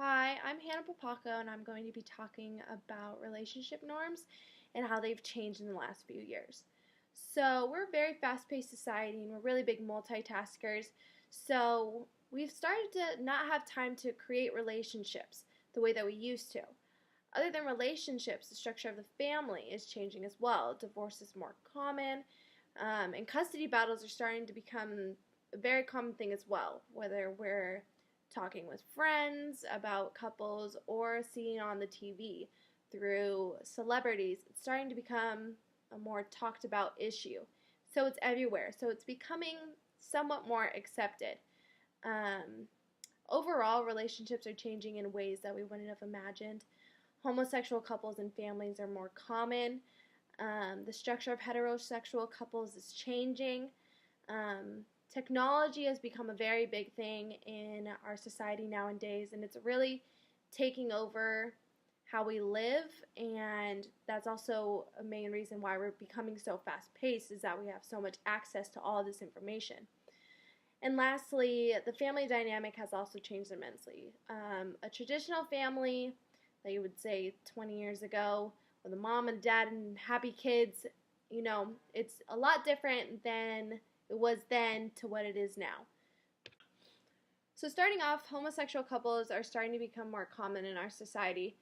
Hi, I'm Hannah Papako, and I'm going to be talking about relationship norms and how they've changed in the last few years. So, we're a very fast paced society and we're really big multitaskers. So, we've started to not have time to create relationships the way that we used to. Other than relationships, the structure of the family is changing as well. Divorce is more common, and custody battles are starting to become a very common thing as well, whether we're talking with friends about couples or seeing on the TV through celebrities. It's starting to become a more talked about issue. So it's everywhere. So it's becoming somewhat more accepted. Um, Overall, relationships are changing in ways that we wouldn't have imagined. Homosexual couples and families are more common. The structure of heterosexual couples is changing. Technology has become a very big thing in our society nowadays, and it's really taking over how we live, and that's also a main reason why we're becoming so fast paced, is that we have so much access to all of this information. And lastly, the family dynamic has also changed immensely. A traditional family that you would say 20 years ago, with a mom and dad and happy kids, it's a lot different than it was then to what it is now. So, starting off, homosexual couples are starting to become more common in our society.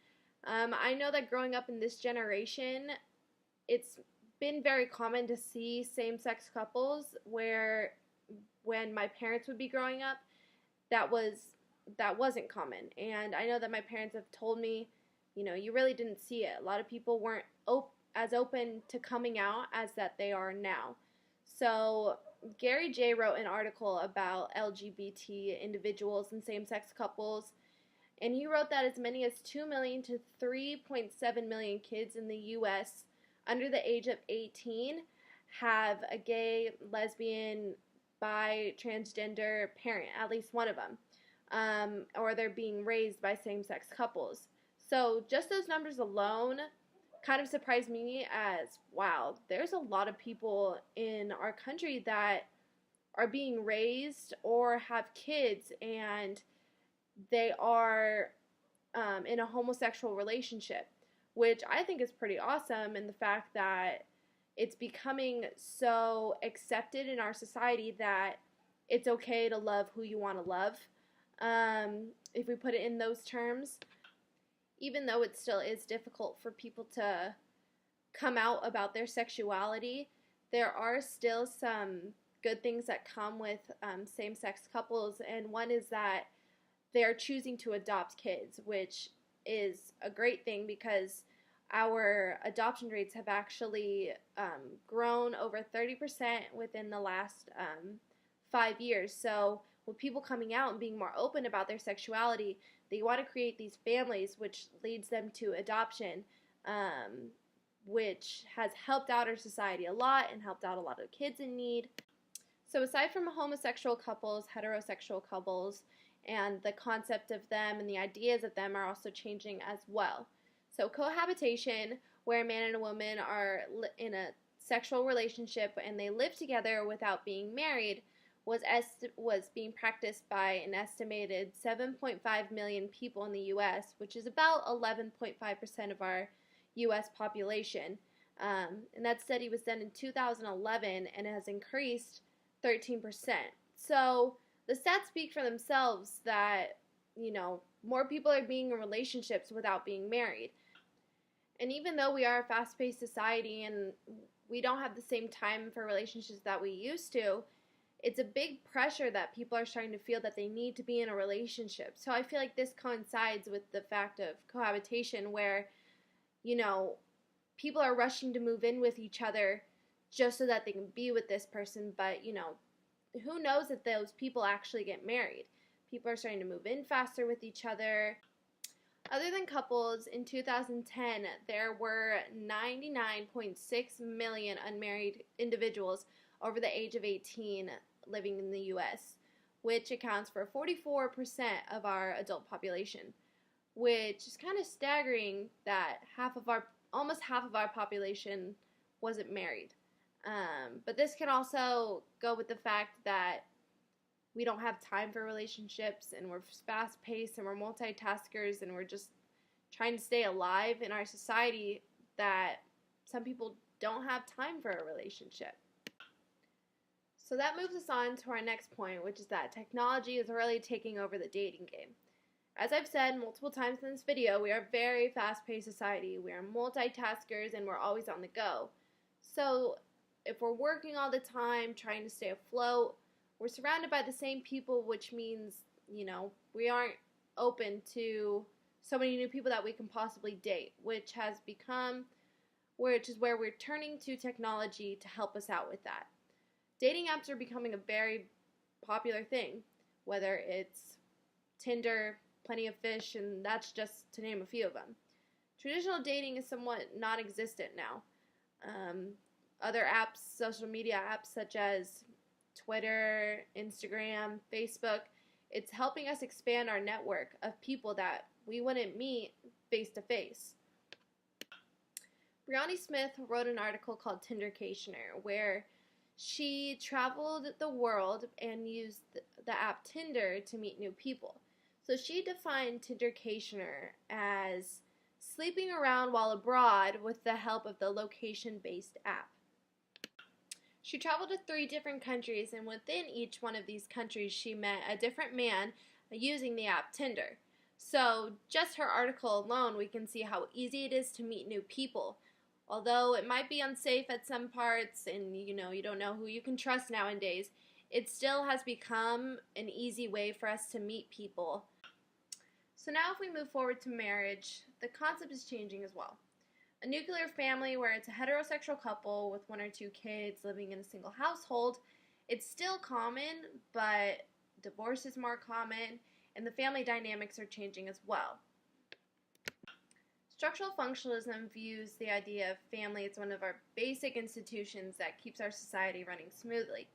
I know that growing up in this generation, it's been very common to see same sex couples where when my parents would be growing up, that wasn't common. And I know that my parents have told me, you really didn't see it. A lot of people weren't as open to coming out as that they are now. So Gary J wrote an article about LGBT individuals and same-sex couples, and he wrote that as many as 2 million to 3.7 million kids in the U.S. under the age of 18 have a gay, lesbian, bi, transgender parent, at least one of them, or they're being raised by same-sex couples. So just those numbers alone kind of surprised me as, wow, there's a lot of people in our country that are being raised or have kids and they are in a homosexual relationship, which I think is pretty awesome, and the fact that it's becoming so accepted in our society that it's okay to love who you want to love, if we put it in those terms, even though it still is difficult for people to come out about their sexuality. There are still some good things that come with same-sex couples, and one is that they're choosing to adopt kids, which is a great thing because our adoption rates have actually grown over 30% within the last 5 years. So with people coming out and being more open about their sexuality, they want to create these families, which leads them to adoption, which has helped out our society a lot and helped out a lot of kids in need. So aside from homosexual couples, heterosexual couples, and the concept of them and the ideas of them are also changing as well. So cohabitation, where a man and a woman are in a sexual relationship and they live together without being married, was being practiced by an estimated 7.5 million people in the U.S., which is about 11.5% of our U.S. population. And that study was done in 2011 and it has increased 13%. So the stats speak for themselves that, more people are being in relationships without being married. And even though we are a fast-paced society and we don't have the same time for relationships that we used to, it's a big pressure that people are starting to feel that they need to be in a relationship. So I feel like this coincides with the fact of cohabitation where, people are rushing to move in with each other just so that they can be with this person. But, who knows if those people actually get married? People are starting to move in faster with each other. Other than couples, in 2010, there were 99.6 million unmarried individuals over the age of 18 living in the U.S., which accounts for 44% of our adult population, which is kind of staggering that almost half of our population wasn't married. But this can also go with the fact that we don't have time for relationships, and we're fast paced, and we're multitaskers, and we're just trying to stay alive in our society, that some people don't have time for a relationship. So that moves us on to our next point, which is that technology is really taking over the dating game. As I've said multiple times in this video, we are a very fast-paced society. We are multitaskers, and we're always on the go. So if we're working all the time, trying to stay afloat, we're surrounded by the same people, which means, we aren't open to so many new people that we can possibly date, which is where we're turning to technology to help us out with that. Dating apps are becoming a very popular thing, whether it's Tinder, Plenty of Fish, and that's just to name a few of them. Traditional dating is somewhat non-existent now. Other apps, social media apps such as Twitter, Instagram, Facebook, it's helping us expand our network of people that we wouldn't meet face to face. Brianna Smith wrote an article called Tindercationer, where she traveled the world and used the app Tinder to meet new people. So she defined Tindercationer as sleeping around while abroad with the help of the location-based app. She traveled to 3 different countries, and within each one of these countries she met a different man using the app Tinder. So just her article alone, we can see how easy it is to meet new people. Although it might be unsafe at some parts, and you don't know who you can trust nowadays, it still has become an easy way for us to meet people. So now if we move forward to marriage, the concept is changing as well. A nuclear family, where it's a heterosexual couple with 1 or 2 kids living in a single household, it's still common, but divorce is more common, and the family dynamics are changing as well. Structural functionalism views the idea of family as one of our basic institutions that keeps our society running smoothly,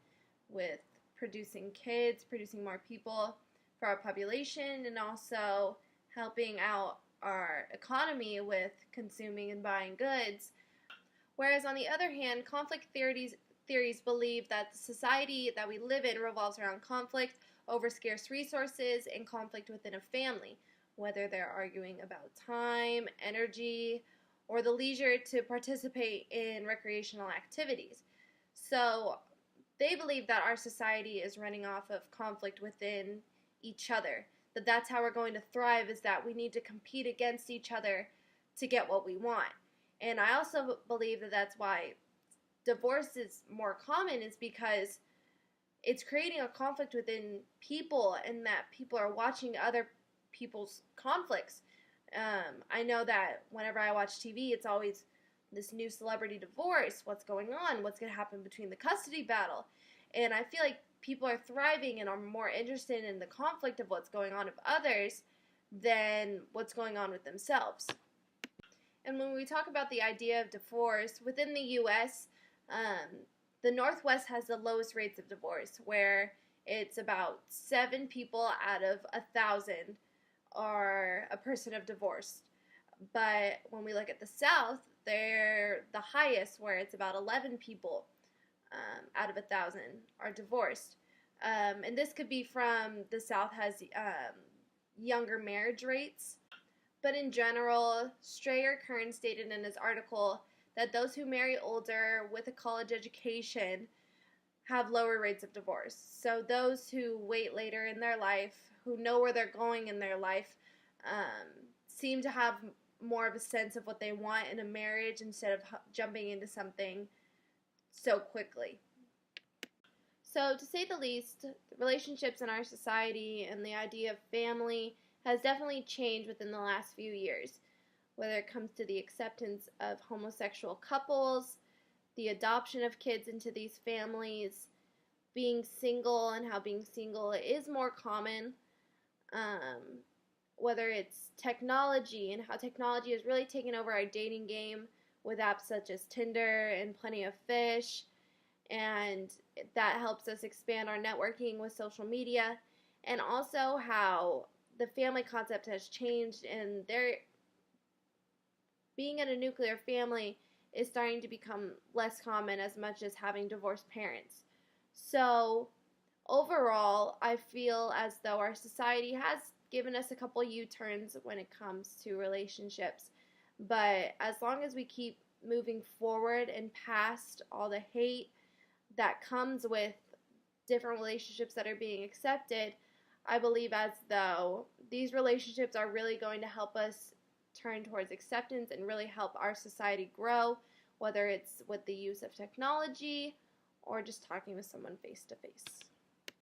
with producing kids, producing more people for our population, and also helping out our economy with consuming and buying goods. Whereas on the other hand, conflict theories believe that the society that we live in revolves around conflict over scarce resources and conflict within a family, whether they're arguing about time, energy, or the leisure to participate in recreational activities. So they believe that our society is running off of conflict within each other, that's how we're going to thrive, is that we need to compete against each other to get what we want. And I also believe that that's why divorce is more common, is because it's creating a conflict within people, and that people are watching other people's conflicts. I know that whenever I watch TV, it's always this new celebrity divorce. What's going on? What's going to happen between the custody battle? And I feel like people are thriving and are more interested in the conflict of what's going on with others than what's going on with themselves. And when we talk about the idea of divorce, within the U.S., the Northwest has the lowest rates of divorce, where it's about 7 people out of 1,000 are a person of divorce. But when we look at the South, they're the highest, where it's about 11 people out of 1,000 are divorced. And this could be from the South has younger marriage rates. But in general, Strayer Kern stated in his article that those who marry older with a college education have lower rates of divorce. So those who wait later in their life, who know where they're going in their life, seem to have more of a sense of what they want in a marriage instead of jumping into something so quickly. So to say the least, relationships in our society and the idea of family has definitely changed within the last few years, whether it comes to the acceptance of homosexual couples, the adoption of kids into these families, being single and how being single is more common, whether it's technology and how technology has really taken over our dating game with apps such as Tinder and Plenty of Fish, and that helps us expand our networking with social media, and also how the family concept has changed, and being in a nuclear family is starting to become less common as much as having divorced parents. So overall, I feel as though our society has given us a couple U-turns when it comes to relationships. But as long as we keep moving forward and past all the hate that comes with different relationships that are being accepted, I believe as though these relationships are really going to help us turn towards acceptance and really help our society grow, whether it's with the use of technology or just talking with someone face to face.